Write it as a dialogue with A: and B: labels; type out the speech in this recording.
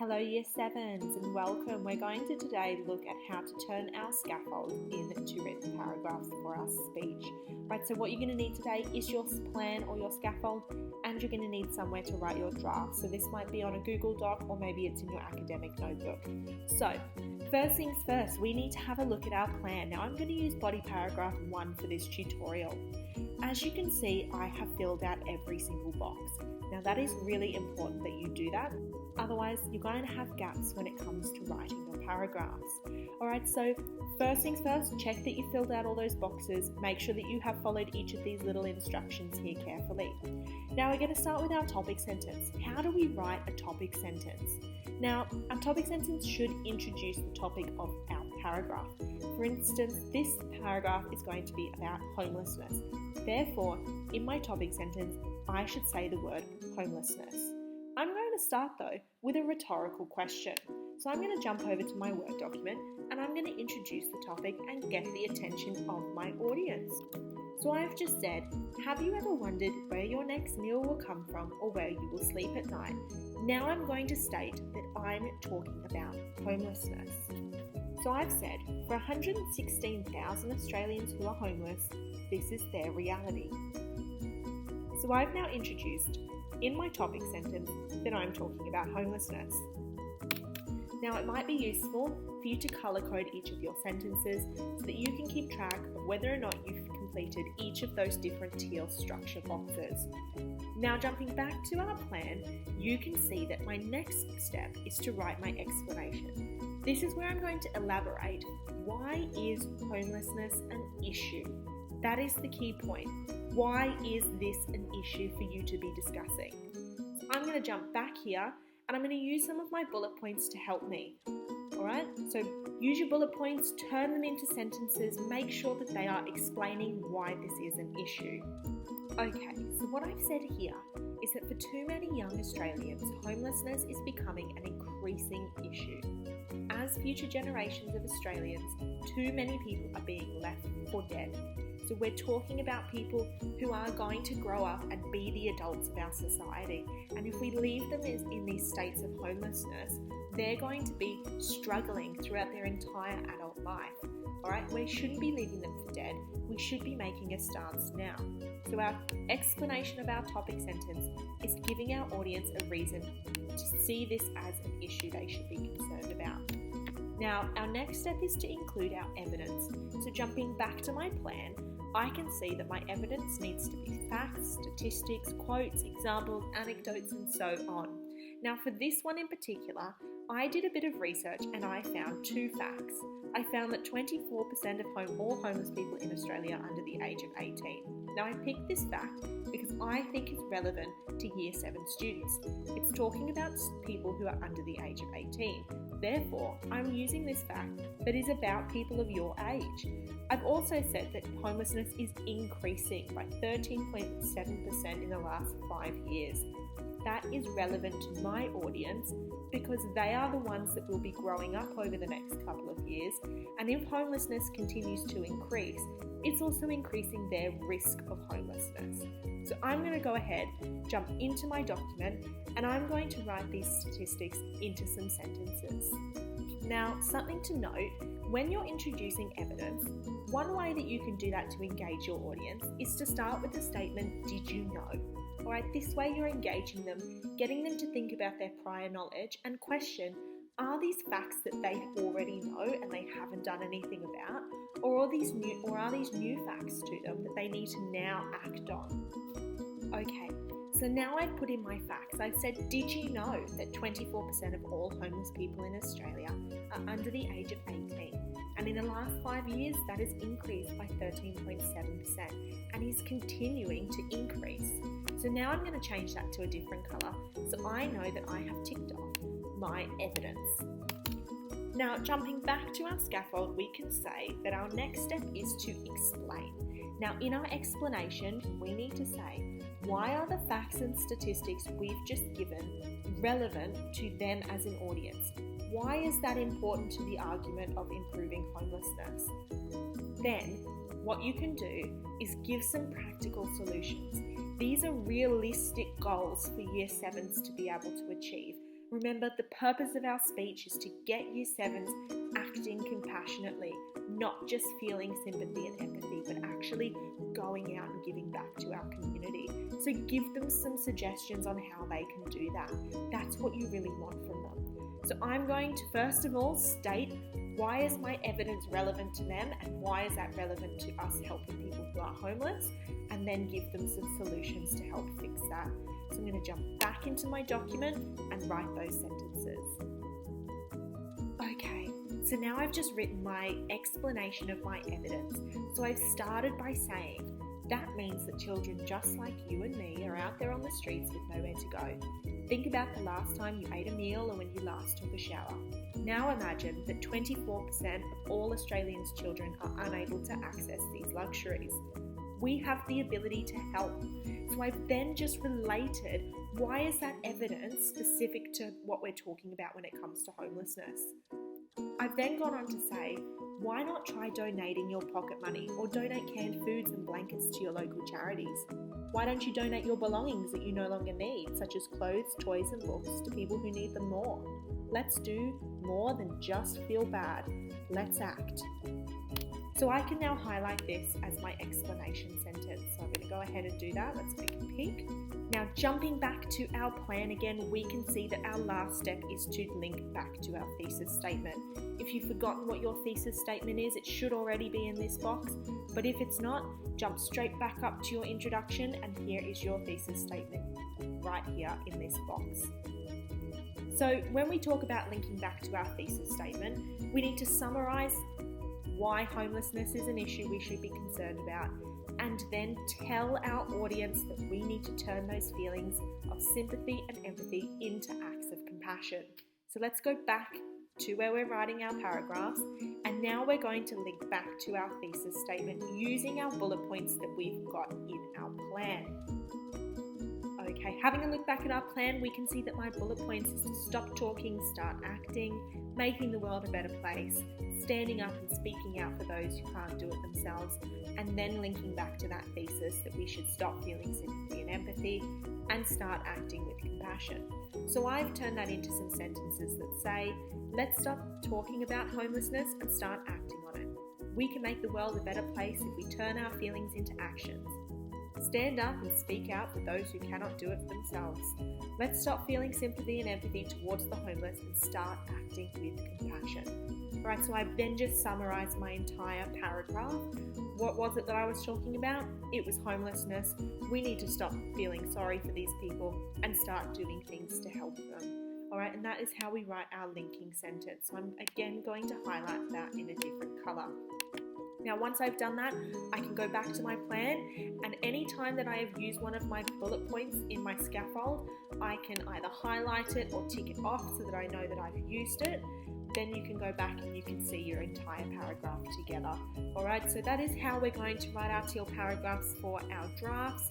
A: Hello Year 7s and welcome. We're going to today look at how to turn our scaffold into written paragraphs for our speech. Right, so what you're going to need today is your plan or your scaffold, and you're going to need somewhere to write your draft. So this might be on a Google Doc or maybe it's in your academic notebook. So first things first, we need to have a look at our plan. Now I'm going to use body paragraph 1 for this tutorial. As you can see, I have filled out every single box. Now that is really important that you do that. Otherwise, you're going to have gaps when it comes to writing your paragraphs. Alright, so first things first, check that you filled out all those boxes. Make sure that you have followed each of these little instructions here carefully. Now we're going to start with our topic sentence. How do we write a topic sentence? Now, our topic sentence should introduce the topic of our paragraph. For instance, this paragraph is going to be about homelessness. Therefore, in my topic sentence, I should say the word homelessness. I'm going to start though with a rhetorical question. So I'm going to jump over to my Word document and I'm going to introduce the topic and get the attention of my audience. So I've just said, have you ever wondered where your next meal will come from or where you will sleep at night? Now I'm going to state that I'm talking about homelessness. So I've said, for 116,000 Australians who are homeless, this is their reality. So I've now introduced in my topic sentence that I'm talking about homelessness. Now it might be useful for you to colour code each of your sentences so that you can keep track of whether or not you've completed each of those different teal structure boxes. Now jumping back to our plan, you can see that my next step is to write my explanation. This is where I'm going to elaborate why is homelessness an issue? That is the key point. Why is this an issue for you to be discussing? So I'm going to jump back here and I'm going to use some of my bullet points to help me. Alright, so use your bullet points, turn them into sentences, make sure that they are explaining why this is an issue. Okay, so what I've said here is that for too many young Australians, homelessness is becoming an increasing issue. As future generations of Australians, too many people are being left for dead. So we're talking about people who are going to grow up and be the adults of our society. And if we leave them in these states of homelessness, they're going to be struggling throughout their entire adult life. Alright, we shouldn't be leaving them for dead. We should be making a stance now. So our explanation of our topic sentence is giving our audience a reason to see this as an issue they should be concerned about. Now, our next step is to include our evidence. So jumping back to my plan, I can see that my evidence needs to be facts, statistics, quotes, examples, anecdotes, and so on. Now, for this one in particular, I did a bit of research and I found 2 facts. I found that 24% of all homeless people in Australia are under the age of 18. Now, I picked this fact because I think it's relevant to Year 7 students. It's talking about people who are under the age of 18. Therefore, I'm using this fact that is about people of your age. I've also said that homelessness is increasing by 13.7% in the last 5 years. That is relevant to my audience because they are the ones that will be growing up over the next couple of years, and if homelessness continues to increase, it's also increasing their risk of homelessness. So I'm going to go ahead, jump into my document, and I'm going to write these statistics into some sentences. Now, something to note, when you're introducing evidence, one way that you can do that to engage your audience is to start with the statement, "Did you know?" Alright, this way you're engaging them, getting them to think about their prior knowledge and question, are these facts that they already know and they haven't done anything about, or are these new facts to them that they need to now act on? Okay, so now I've put in my facts. I've said, did you know that 24% of all homeless people in Australia are under the age of 18? And in the last 5 years, that has increased by 13.7% and is continuing to increase. So now I'm going to change that to a different colour so I know that I have ticked off my evidence. Now, jumping back to our scaffold, we can say that our next step is to explain. Now, in our explanation, we need to say, why are the facts and statistics we've just given relevant to them as an audience? Why is that important to the argument of improving homelessness? Then, what you can do is give some practical solutions. These are realistic goals for Year 7s to be able to achieve. Remember, the purpose of our speech is to get Year 7s acting compassionately, not just feeling sympathy and empathy, but actually going out and giving back to our community. So give them some suggestions on how they can do that. That's what you really want from them. So I'm going to first of all state, why is my evidence relevant to them, and why is that relevant to us helping people who are homeless, and then give them some solutions to help fix that. So I'm going to jump back into my document and write those sentences. Okay, so now I've just written my explanation of my evidence. So I've started by saying, that means that children just like you and me are out there on the streets with nowhere to go. Think about the last time you ate a meal or when you last took a shower. Now imagine that 24% of all Australians' children are unable to access these luxuries. We have the ability to help. So I've then just related, why is that evidence specific to what we're talking about when it comes to homelessness? I've then gone on to say, why not try donating your pocket money or donate canned foods and blankets to your local charities? Why don't you donate your belongings that you no longer need, such as clothes, toys and books, to people who need them more? Let's do more than just feel bad. Let's act. So I can now highlight this as my explanation sentence. So I'm going to go ahead and do that. Let's make it pink. Now jumping back to our plan again, we can see that our last step is to link back to our thesis statement. If you've forgotten what your thesis statement is, it should already be in this box. But if it's not, jump straight back up to your introduction, and here is your thesis statement right here in this box. So when we talk about linking back to our thesis statement, we need to summarise why homelessness is an issue we should be concerned about, and then tell our audience that we need to turn those feelings of sympathy and empathy into acts of compassion. So let's go back to where we're writing our paragraphs, and now we're going to link back to our thesis statement using our bullet points that we've got in our plan. Okay, having a look back at our plan, we can see that my bullet points is to stop talking, start acting, making the world a better place, standing up and speaking out for those who can't do it themselves, and then linking back to that thesis that we should stop feeling sympathy and empathy and start acting with compassion. So I've turned that into some sentences that say, let's stop talking about homelessness and start acting on it. We can make the world a better place if we turn our feelings into actions. Stand up and speak out for those who cannot do it for themselves. Let's stop feeling sympathy and empathy towards the homeless and start acting with compassion. Alright, so I've then just summarised my entire paragraph. What was it that I was talking about? It was homelessness. We need to stop feeling sorry for these people and start doing things to help them. Alright, and that is how we write our linking sentence. So I'm again going to highlight that in a different colour. Now, once I've done that, I can go back to my plan, and any time that I have used one of my bullet points in my scaffold, I can either highlight it or tick it off so that I know that I've used it. Then you can go back and you can see your entire paragraph together. Alright, so that is how we're going to write our teal paragraphs for our drafts.